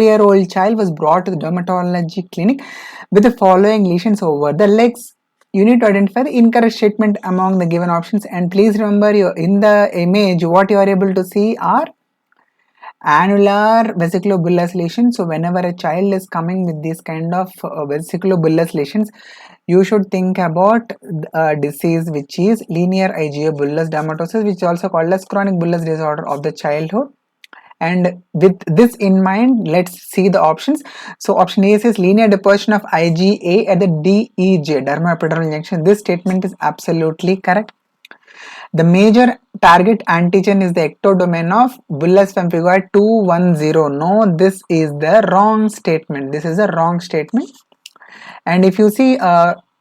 4-year-old child was brought to the dermatology clinic with the following lesions over the legs. You need to identify the incorrect statement among the given options, and please remember, in the image what you are able to see are annular vesicular bullous lesions. So whenever a child is coming with this kind of vesicular bullous lesions, you should think about a disease which is linear IgA bullous dermatosis, which is also called as chronic bullous disorder of the childhood. And with this in mind, let's see the options. So option A says linear deposition of IgA at the DEJ, dermaepidermal junction. This statement is absolutely correct. The major target antigen is the ectodomain of bullous pemphigoid 210. No, this is the wrong statement. This is a wrong statement. And if you see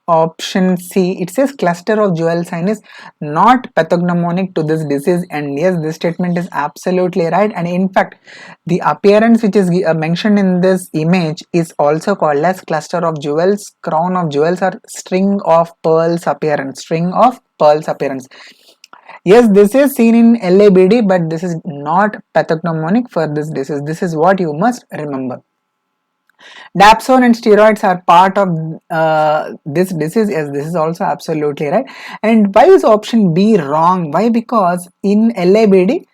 option C, it says cluster of jewel sign is not pathognomonic to this disease, and yes, this statement is absolutely right. And in fact, the appearance which is mentioned in this image is also called as cluster of jewels, crown of jewels, or string of pearls appearance. Yes, this is seen in LABD, but this is not pathognomonic for this disease. This is what you must remember. Dapsone and steroids are part of this disease. Yes, this is also absolutely right. And why is option B wrong? Why? Because in LABD,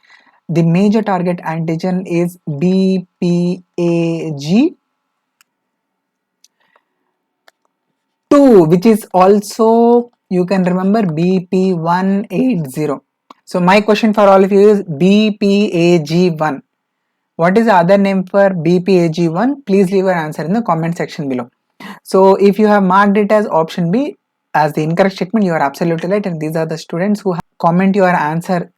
the major target antigen is BPAG2, which is also, you can remember, BP180. So my question for all of you is BPAG1. What is the other name for BPAG1? Please leave your answer in the comment section below. So if you have marked it as option B as the incorrect statement, you are absolutely right, and these are the students who comment your answer